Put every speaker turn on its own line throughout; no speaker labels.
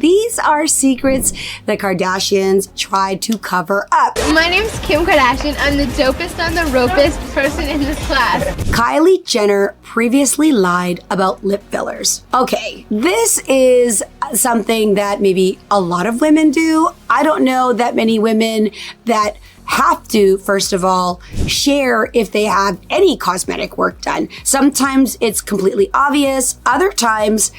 These are secrets the Kardashians tried to cover up.
My name's Kim Kardashian. I'm the dopest and the ropest person in this class.
Kylie Jenner previously lied about lip fillers. Okay, this is something that maybe a lot of women do. I don't know that many women that have to, first of all, share if they have any cosmetic work done. Sometimes it's completely obvious. Other times,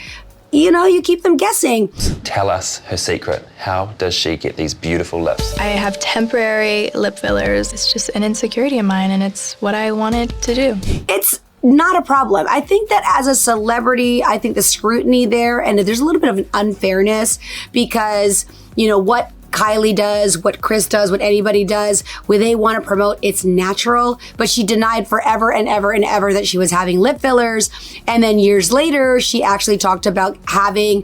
you keep them guessing.
Tell us her secret. How does she get these beautiful lips?
I have temporary lip fillers. It's just an insecurity of mine, and it's what I wanted to do.
It's not a problem. I think that as a celebrity, I think the scrutiny there, and there's a little bit of an unfairness because, what Kylie does, what Kris does, what anybody does, where they want to promote it's natural, but she denied forever and ever and ever that she was having lip fillers. And then years later, she actually talked about having,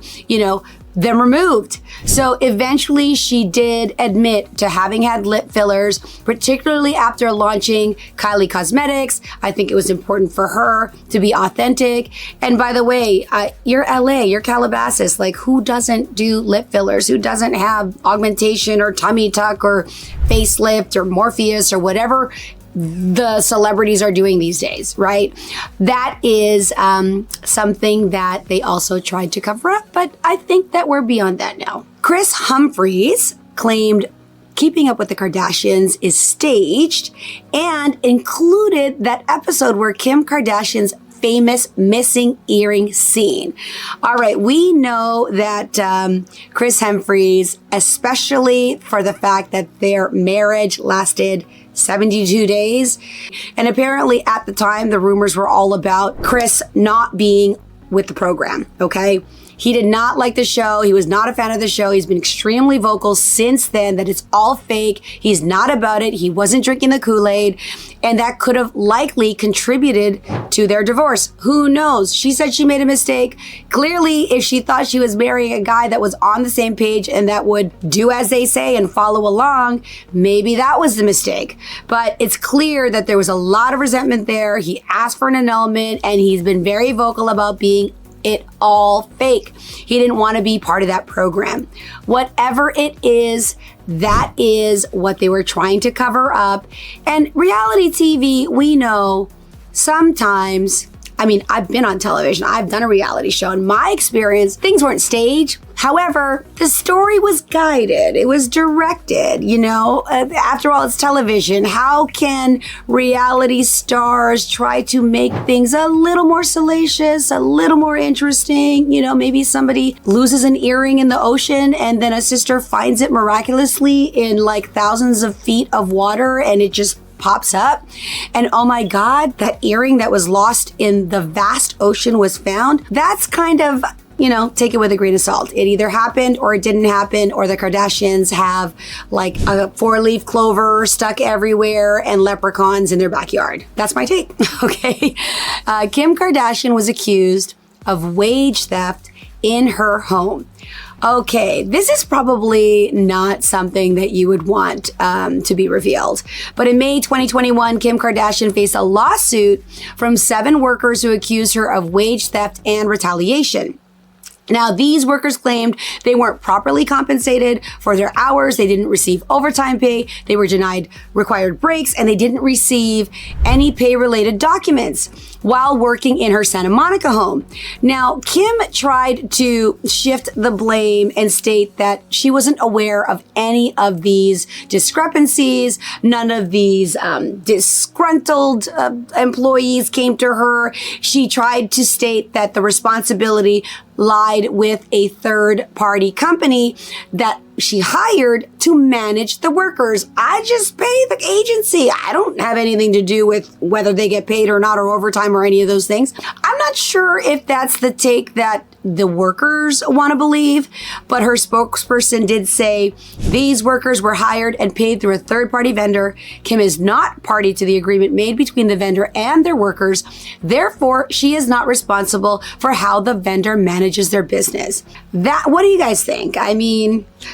them removed. So eventually she did admit to having had lip fillers, particularly after launching Kylie Cosmetics. I think it was important for her to be authentic. And by the way, you're LA, you're Calabasas. Like, who doesn't do lip fillers? Who doesn't have augmentation or tummy tuck or facelift or Morpheus or whatever the celebrities are doing these days, right? That is something that they also tried to cover up, but I think that we're beyond that now. Kris Humphries claimed Keeping Up with the Kardashians is staged and included that episode where Kim Kardashian's famous missing earring scene. All right, we know that Kris Humphries, especially for the fact that their marriage lasted 72 days. And apparently at the time, the rumors were all about Kris not being with the program, okay? He did not like the show. He was not a fan of the show. He's been extremely vocal since then that it's all fake. He's not about it. He wasn't drinking the Kool-Aid. And that could have likely contributed to their divorce. Who knows? She said she made a mistake. Clearly, if she thought she was marrying a guy that was on the same page and that would do as they say and follow along, maybe that was the mistake. But it's clear that there was a lot of resentment there. He asked for an annulment and he's been very vocal about being it all fake. He didn't want to be part of that program. Whatever it is, that is what they were trying to cover up. And reality TV, we know sometimes, I've been on television. I've done a reality show. In my experience, things weren't staged. However, the story was guided. It was directed, After all, it's television. How can reality stars try to make things a little more salacious, a little more interesting? Maybe somebody loses an earring in the ocean and then a sister finds it miraculously in like thousands of feet of water and it just pops up. And oh my God, that earring that was lost in the vast ocean was found. That's kind of, take it with a grain of salt. It either happened or it didn't happen, or the Kardashians have like a 4-leaf clover stuck everywhere and leprechauns in their backyard. That's my take. Okay. Kim Kardashian was accused of wage theft in her home. Okay, this is probably not something that you would want to be revealed. But in May 2021, Kim Kardashian faced a lawsuit from 7 workers who accused her of wage theft and retaliation. Now, these workers claimed they weren't properly compensated for their hours. They didn't receive overtime pay. They were denied required breaks, and they didn't receive any pay-related documents while working in her Santa Monica home. Now, Kim tried to shift the blame and state that she wasn't aware of any of these discrepancies. None of these disgruntled employees came to her. She tried to state that the responsibility lied with a third-party company that she hired to manage the workers. I just pay the agency. I don't have anything to do with whether they get paid or not, or overtime or any of those things. I'm not sure if that's the take that the workers want to believe, but her spokesperson did say these workers were hired and paid through a third-party vendor. Kim is not party to the agreement made between the vendor and their workers. Therefore, she is not responsible for how the vendor manages their business. What do you guys think?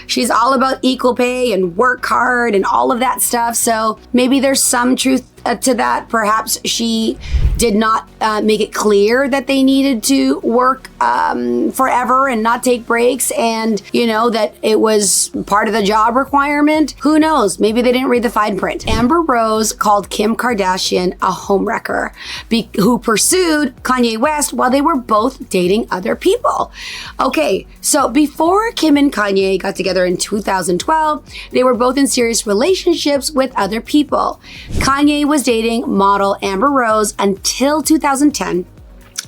She's all about equal pay and work hard and all of that stuff. So maybe there's some truth to that. Perhaps she did not make it clear that they needed to work forever and not take breaks, and that it was part of the job requirement. Who knows? Maybe they didn't read the fine print. Amber Rose called Kim Kardashian a homewrecker who pursued Kanye West while they were both dating other people. Okay, so before Kim and Kanye got together in 2012, they were both in serious relationships with other people. Kanye was dating model Amber Rose until 2010,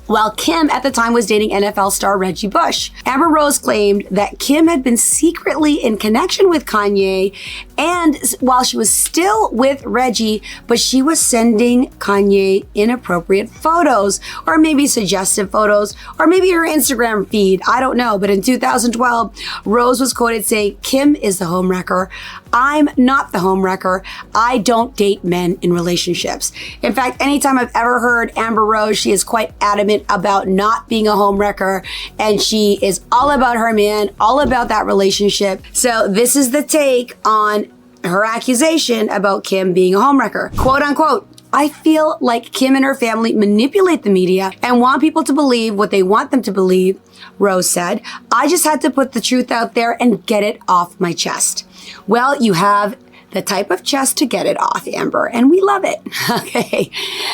while Kim at the time was dating NFL star Reggie Bush. Amber Rose claimed that Kim had been secretly in connection with Kanye and while she was still with Reggie, but she was sending Kanye inappropriate photos, or maybe suggestive photos, or maybe her Instagram feed. I don't know. But in 2012, Rose was quoted saying, "Kim is the homewrecker. I'm not the homewrecker. I don't date men in relationships." In fact, anytime I've ever heard Amber Rose, she is quite adamant about not being a homewrecker, and she is all about her man, all about that relationship. So this is the take on her accusation about Kim being a homewrecker. Quote unquote, "I feel like Kim and her family manipulate the media and want people to believe what they want them to believe," Rose said. "I just had to put the truth out there and get it off my chest." Well, you have the type of chest to get it off, Amber, and we love it. Okay.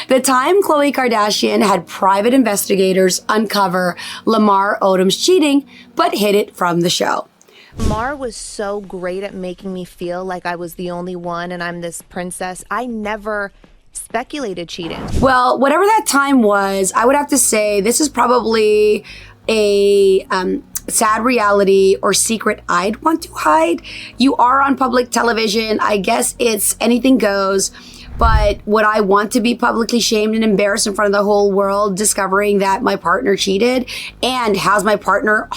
The time Khloe Kardashian had private investigators uncover Lamar Odom's cheating, but hid it from the show.
Lamar was so great at making me feel like I was the only one and I'm this princess. I never speculated cheating.
Well, whatever that time was, I would have to say this is probably a sad reality or secret I'd want to hide. You are on public television. I guess it's anything goes. But would I want to be publicly shamed and embarrassed in front of the whole world discovering that my partner cheated? And how's my partner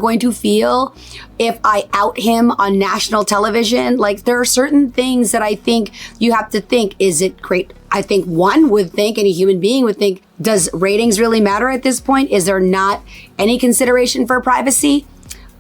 going to feel if I out him on national television? Like, there are certain things that I think you have to think, is it great? I think one would think, any human being would think, does ratings really matter at this point? Is there not any consideration for privacy?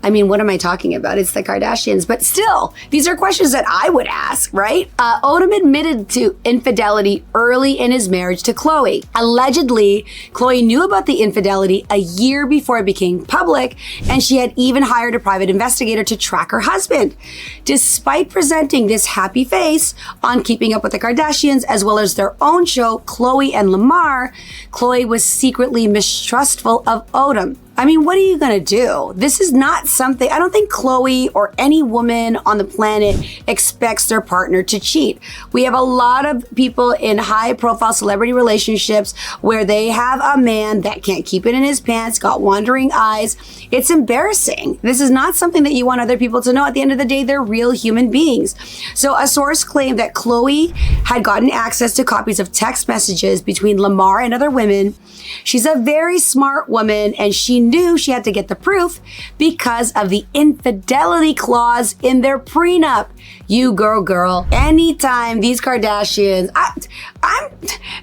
I mean, what am I talking about? It's the Kardashians. But still, these are questions that I would ask, right? Odom admitted to infidelity early in his marriage to Khloe. Allegedly, Khloe knew about the infidelity a year before it became public, and she had even hired a private investigator to track her husband. Despite presenting this happy face on Keeping Up with the Kardashians, as well as their own show, Khloe and Lamar, Khloe was secretly mistrustful of Odom. I mean, what are you going to do? This is not something, I don't think Khloe or any woman on the planet expects their partner to cheat. We have a lot of people in high profile celebrity relationships where they have a man that can't keep it in his pants, got wandering eyes. It's embarrassing. This is not something that you want other people to know. At the end of the day, they're real human beings. So a source claimed that Khloe had gotten access to copies of text messages between Lamar and other women. She's a very smart woman, and she knew she had to get the proof because of the infidelity clause in their prenup. You girl. Anytime these Kardashians,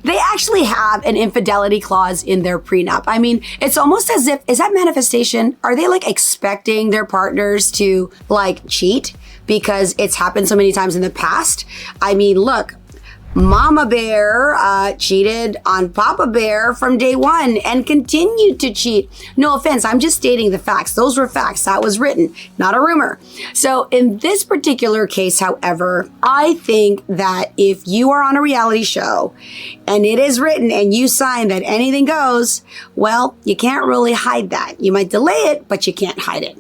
they actually have an infidelity clause in their prenup. I mean, it's almost as if, is that manifestation? Are they like expecting their partners to like cheat because it's happened so many times in the past? I mean, look, Mama Bear cheated on Papa Bear from day one and continued to cheat. No offense, I'm just stating the facts. Those were facts. That was written, not a rumor. So in this particular case, however, I think that if you are on a reality show and it is written and you sign that anything goes, well, you can't really hide that. You might delay it, but you can't hide it.